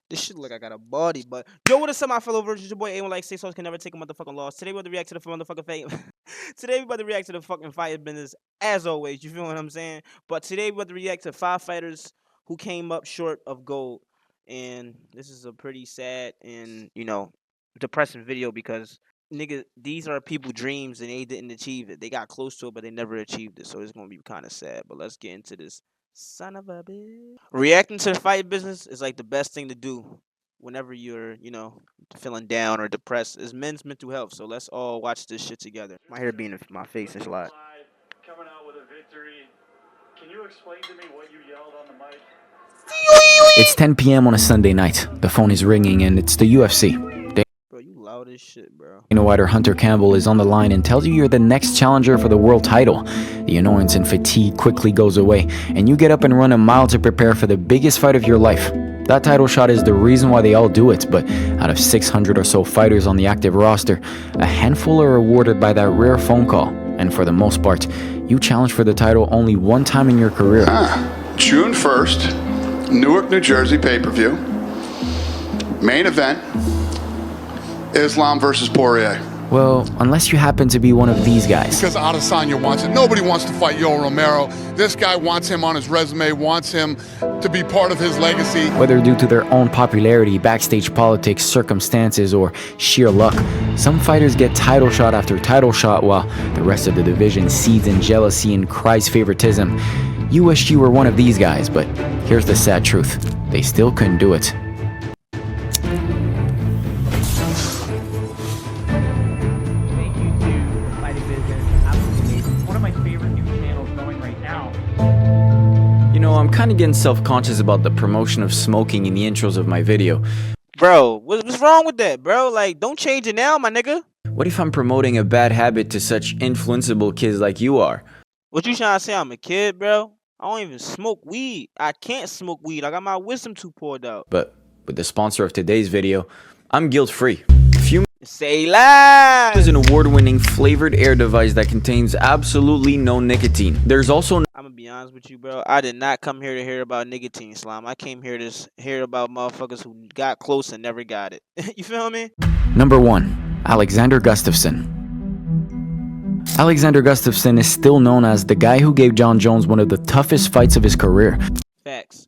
This shit look like I got a body, but yo, what is up, my fellow virgins? Your boy A1 like 6 can never take a motherfucking loss. Today we about to react to the motherfucking fight. Today we about to react to the fucking fight business as always. You feel what I'm saying? But today we about to react to 5 fighters who came up short of gold, and this is a pretty sad and depressing video because nigga, these are people dreams and they didn't achieve it. They got close to it, but they never achieved it. So it's gonna be kind of sad. But let's get into this. Son of a bitch. Reacting to the fight business is like the best thing to do whenever you're, feeling down or depressed. It's men's mental health. So let's all watch this shit together. My hair being in my face is a lot. Coming out with a victory. Can you explain to me what you yelled on the mic? It's 10 p.m. on a Sunday night. The phone is ringing and it's the UFC. Bro, you loud as shit, bro. Dana White or Hunter Campbell is on the line and tells you you're the next challenger for the world title. The annoyance and fatigue quickly goes away, and you get up and run a mile to prepare for the biggest fight of your life. That title shot is the reason why they all do it, but out of 600 or so fighters on the active roster, a handful are awarded by that rare phone call. And for the most part, you challenge for the title only one time in your career. June 1st, Newark, New Jersey pay-per-view. Main event, Islam versus Poirier. Well, unless you happen to be one of these guys. Because Adesanya wants it. Nobody wants to fight Yoel Romero. This guy wants him on his resume, wants him to be part of his legacy. Whether due to their own popularity, backstage politics, circumstances, or sheer luck, some fighters get title shot after title shot while the rest of the division seethes in jealousy and cries favoritism. You wished you were one of these guys, but here's the sad truth. They still couldn't do it. You know, I'm kind of getting self-conscious about the promotion of smoking in the intros of my video. Bro, what's wrong with that, bro? Like, don't change it now, my nigga. What if I'm promoting a bad habit to such influenceable kids like you are? What you trying to say? I'm a kid, bro? I don't even smoke weed. I can't smoke weed. I got my wisdom tooth pulled out. But with the sponsor of today's video, I'm guilt-free. Say live is an award-winning flavored air device that contains absolutely no nicotine. There's also I'm gonna be honest with you, bro. I did not come here to hear about nicotine, Slime. I came here to hear about motherfuckers who got close and never got it. You feel me? Number 1, Alexander Gustafsson. Alexander Gustafsson is still known as the guy who gave Jon Jones one of the toughest fights of his career. Facts.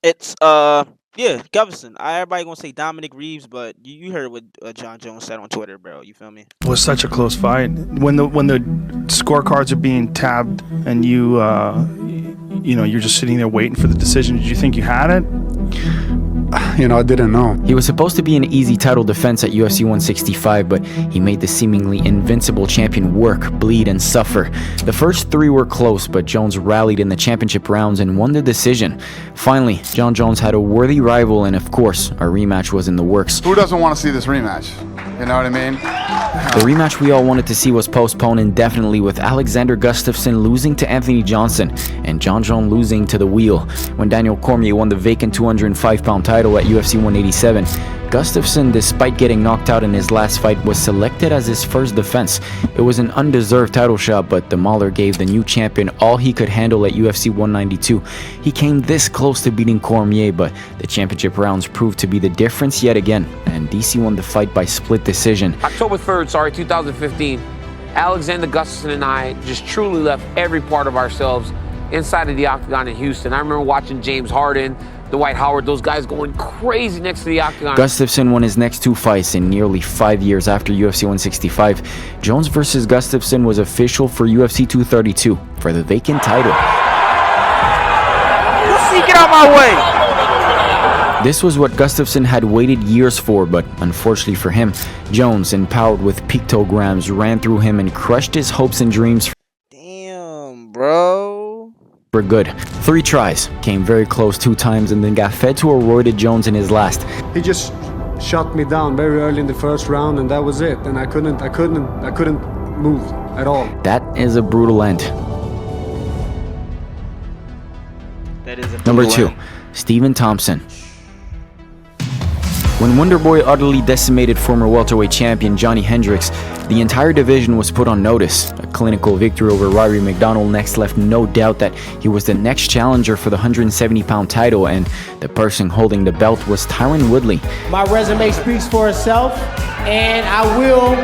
It's yeah, Gustafsson. Everybody gonna say Dominic Reeves, but you heard what Jon Jones said on Twitter, bro. You feel me? It was such a close fight. When the scorecards are being tabbed and you're just sitting there waiting for the decision, did you think you had it? I didn't know. He was supposed to be an easy title defense at UFC 165, but he made the seemingly invincible champion work, bleed, and suffer. The first 3 were close, but Jones rallied in the championship rounds and won the decision. Finally, Jon Jones had a worthy rival, and of course, a rematch was in the works. Who doesn't want to see this rematch? You know what I mean? The rematch we all wanted to see was postponed indefinitely, with Alexander Gustafsson losing to Anthony Johnson and Jon Jones losing to the wheel. When Daniel Cormier won the vacant 205-pound title at UFC 187, Gustafsson, despite getting knocked out in his last fight, was selected as his first defense. It was an undeserved title shot, but the Mauler gave the new champion all he could handle at UFC 192. He came this close to beating Cormier, but the championship rounds proved to be the difference yet again, and DC won the fight by split decision. October 3rd, 2015, Alexander Gustafsson and I just truly left every part of ourselves inside of the octagon in Houston. I remember watching James Harden, Dwight Howard, those guys going crazy next to the octagon. Gustafsson won his next 2 fights in nearly 5 years after UFC 165. Jones versus Gustafsson was official for UFC 232 for the vacant title. Pussy, get out my way! This was what Gustafsson had waited years for, but unfortunately for him, Jones, empowered with pictograms, ran through him and crushed his hopes and dreams. Damn, bro. For good. 3 tries, came very close 2 times, and then got fed to a roided Jones in his last. He just shut me down very early in the first round, and that was it. And I couldn't move at all. That is a brutal end. That is a Number brutal 2, end. Stephen Thompson. When Wonderboy utterly decimated former welterweight champion Johnny Hendricks, the entire division was put on notice. A clinical victory over Rory McDonald next left no doubt that he was the next challenger for the 170-pound title, and the person holding the belt was Tyron Woodley. My resume speaks for itself, and I will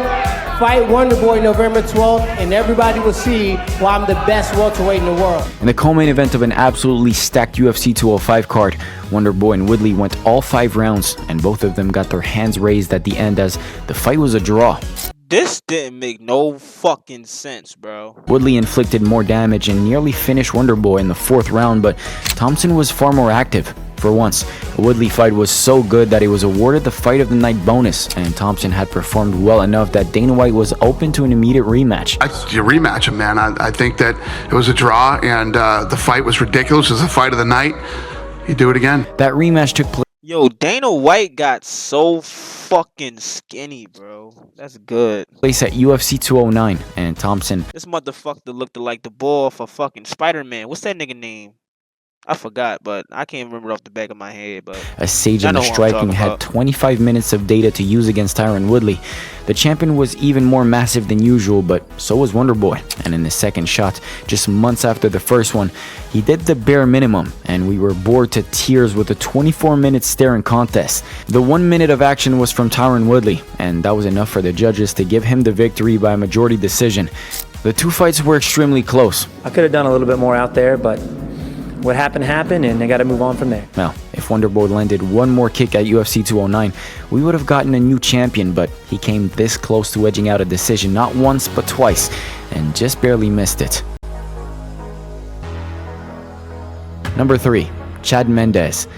fight Wonderboy November 12th, and everybody will see why I'm the best welterweight in the world. In the co-main event of an absolutely stacked UFC 205 card, Wonderboy and Woodley went all 5 rounds, and both of them got their hands raised at the end as the fight was a draw. This didn't make no fucking sense, bro. Woodley inflicted more damage and nearly finished Wonderboy in the 4th round, but Thompson was far more active. For once, the Woodley fight was so good that he was awarded the Fight of the Night bonus, and Thompson had performed well enough that Dana White was open to an immediate rematch. You rematch him, man. I think that it was a draw, and the fight was ridiculous. It was the fight of the night. You do it again. That rematch took place. Yo, Dana White got so fucking skinny, bro. That's good. Place at UFC 209, and Thompson. This motherfucker looked like the boy for fucking Spider-Man. What's that nigga name? I forgot, but I can't remember off the back of my head. But a sage in the striking had 25 minutes of data to use against Tyron Woodley. The champion was even more massive than usual, but so was Wonderboy. And in his second shot, just months after the first one, he did the bare minimum, and we were bored to tears with a 24-minute staring contest. The 1 minute of action was from Tyron Woodley, and that was enough for the judges to give him the victory by majority decision. The 2 fights were extremely close. I could have done a little bit more out there, but what happened happened, and they got to move on from there. Now, if Wonderboy landed one more kick at UFC 209, we would have gotten a new champion, but he came this close to edging out a decision not once but twice, and just barely missed it. Number 3, Chad Mendes.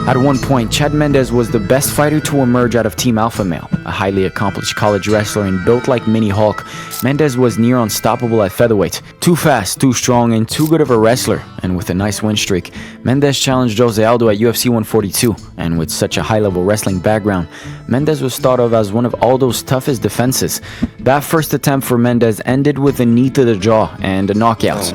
At one point, Chad Mendes was the best fighter to emerge out of Team Alpha Male. A highly accomplished college wrestler and built like Mini Hulk, Mendes was near unstoppable at featherweight. Too fast, too strong, and too good of a wrestler. And with a nice win streak, Mendes challenged Jose Aldo at UFC 142. And with such a high-level wrestling background, Mendes was thought of as one of Aldo's toughest defenses. That first attempt for Mendes ended with a knee to the jaw and a knockout.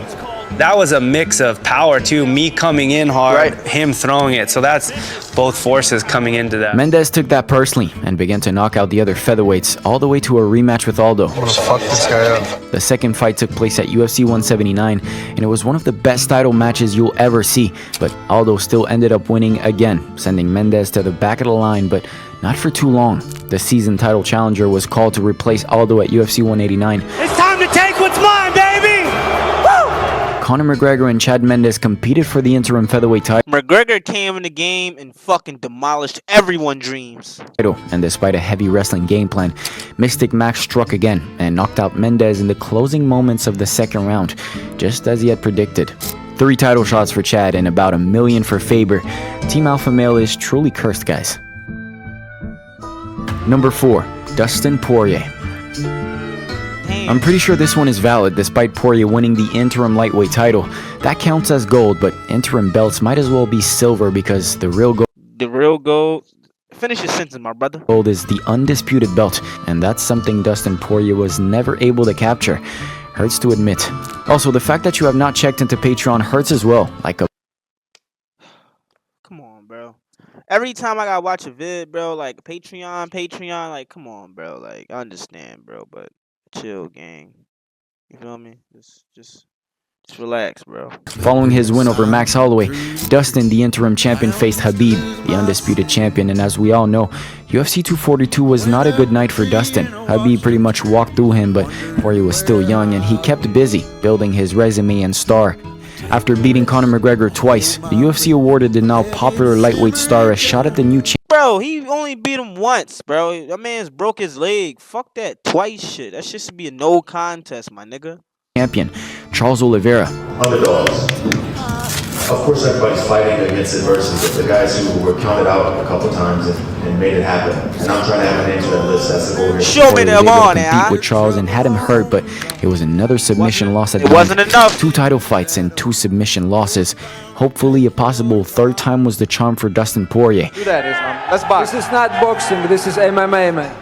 That was a mix of power too, me coming in hard, him throwing it, so that's both forces coming into that. Mendes took that personally and began to knock out the other featherweights all the way to a rematch with Aldo. I'm gonna fuck this guy up. The second fight took place at UFC 179, and it was one of the best title matches you'll ever see, but Aldo still ended up winning again, sending Mendes to the back of the line, but not for too long. The seasoned title challenger was called to replace Aldo at UFC 189. It's time to take what's mine, baby! Conor McGregor and Chad Mendes competed for the interim featherweight title. McGregor came in the game and fucking demolished everyone's dreams. And despite a heavy wrestling game plan, Mystic Max struck again and knocked out Mendes in the closing moments of the second round, just as he had predicted. 3 title shots for Chad and about $1 million for Faber. Team Alpha Male is truly cursed, guys. Number 4, Dustin Poirier. I'm pretty sure this one is valid despite Poirier winning the interim lightweight title. That counts as gold, but interim belts might as well be silver because the real gold... Finish your sentence, my brother. Gold is the undisputed belt, and that's something Dustin Poirier was never able to capture. Hurts to admit. Also, the fact that you have not checked into Patreon hurts as well. Come on, bro. Every time I gotta watch a vid, bro, like Patreon, like, come on, bro. Like, I understand, bro, but chill, gang. You feel me? Just relax, bro. Following his win over Max Holloway, Dustin, the interim champion, faced Khabib, the undisputed champion, and as we all know, UFC 242 was not a good night for Dustin. Khabib pretty much walked through him, but Poirier was still young and he kept busy building his resume and star. After beating Conor McGregor twice, the UFC awarded the now popular lightweight star a shot at the new champion. Bro, he only beat him once, bro. That man's broke his leg. Fuck that twice shit. That shit should be a no contest, my nigga. Champion, Charles Oliveira. Underdogs. Of course, everybody's fighting against adversity, but the guys who were counted out a couple times and made it happen. And I'm trying to have a name to that list. That's the goal here. Show me them on, compete with Charles and had him hurt, but it was another submission loss at the end. It wasn't enough. 2 title fights and 2 submission losses. Hopefully, a possible 3rd time was the charm for Dustin Poirier. Do that, Islam. That's boxing. This is not boxing, but this is MMA, man.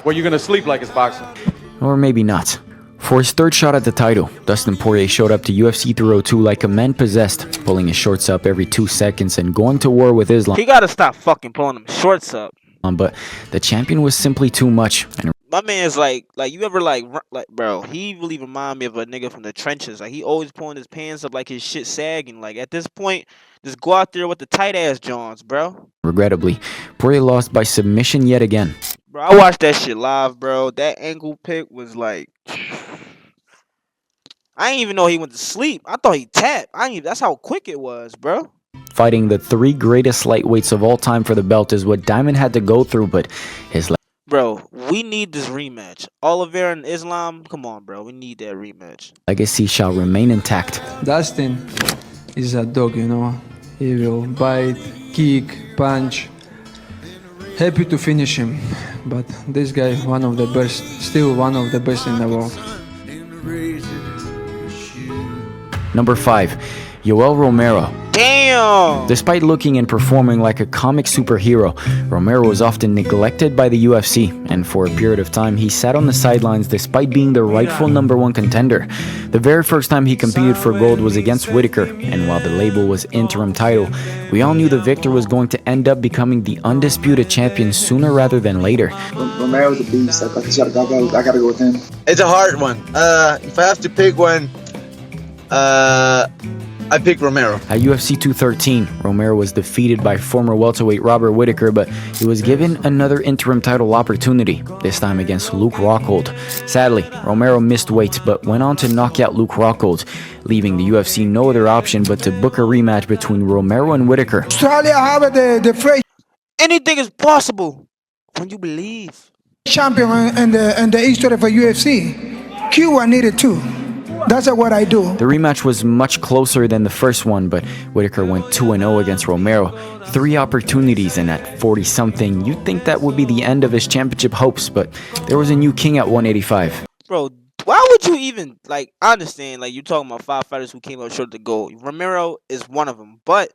Where you gonna sleep like it's boxing. Or maybe not. For his third shot at the title, Dustin Poirier showed up to UFC 302 like a man possessed, pulling his shorts up every 2 seconds and going to war with Islam. He gotta stop fucking pulling them shorts up. But the champion was simply too much. And my man's like you ever like bro, he really remind me of a nigga from the trenches. Like he always pulling his pants up like his shit sagging. Like at this point, just go out there with the tight ass Johns, bro. regrettably, Poirier lost by submission yet again. Bro, I watched that shit live, bro. That ankle pick was like, I didn't even know he went to sleep. I thought he tapped. That's how quick it was, bro. Fighting the 3 greatest lightweights of all time for the belt is what Diamond had to go through, but his bro, we need this rematch. Oliveira and Islam, come on, bro. We need that rematch. legacy shall remain intact. Dustin is a dog, you know. He will bite, kick, punch. Happy to finish him, but this guy, one of the best, still one of the best in the world. Number 5, Yoel Romero. Damn! Despite looking and performing like a comic superhero, Romero was often neglected by the UFC, and for a period of time he sat on the sidelines despite being the rightful #1 contender. The very first time he competed for gold was against Whitaker, and while the label was interim title, we all knew the victor was going to end up becoming the undisputed champion sooner rather than later. Romero's a beast. I gotta go with him. It's a hard one. If I have to pick one, I pick Romero. At UFC 213, Romero was defeated by former welterweight Robert Whitaker, but he was given another interim title opportunity, this time against Luke Rockhold. Sadly, Romero missed weight, but went on to knock out Luke Rockhold, leaving the UFC no other option but to book a rematch between Romero and Whitaker. Australia have the phrase, anything is possible when you believe. Champion in the history of a UFC. Cuba needed too. That's what I do. The rematch was much closer than the first one, but Whitaker went 2-0 against Romero. 3 opportunities, and at 40-something, you'd think that would be the end of his championship hopes, but there was a new king at 185. Bro, why would you even, like, I understand, like, you're talking about 5 fighters who came up short of the goal. Romero is one of them, but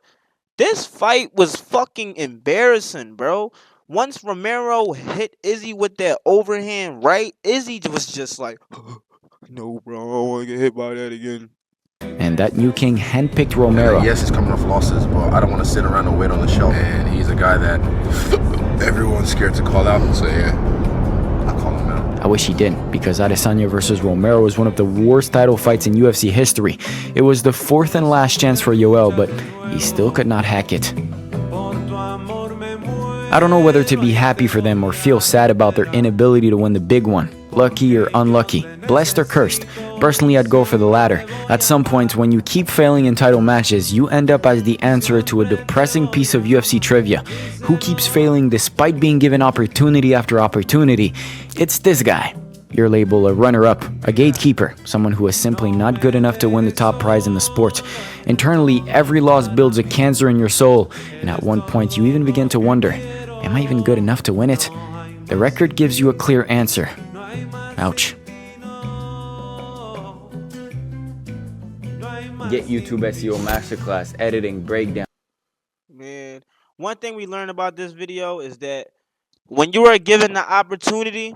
this fight was fucking embarrassing, bro. Once Romero hit Izzy with that overhand right, Izzy was just like, no, bro, I don't want to get hit by that again. And that new king handpicked Romero. Yes, he's coming off losses, but I don't want to sit around and wait on the shelf. And he's a guy that everyone's scared to call out. So yeah, I'll call him out. I wish he didn't, because Adesanya versus Romero was one of the worst title fights in UFC history. It was the 4th and last chance for Yoel, but he still could not hack it. I don't know whether to be happy for them or feel sad about their inability to win the big one. Lucky or unlucky, blessed or cursed. Personally, I'd go for the latter. At some point, when you keep failing in title matches, you end up as the answer to a depressing piece of UFC trivia. Who keeps failing despite being given opportunity after opportunity? It's this guy. Your label, a runner-up, a gatekeeper, someone who is simply not good enough to win the top prize in the sport. Internally, every loss builds a cancer in your soul, and at one point you even begin to wonder, am I even good enough to win it? The record gives you a clear answer. Ouch. Get YouTube SEO Masterclass, editing, breakdown. Man, one thing we learned about this video is that when you are given the opportunity,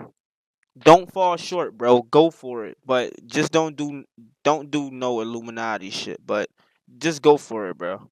don't fall short, bro. Go for it. But just don't do no Illuminati shit. But just go for it, bro.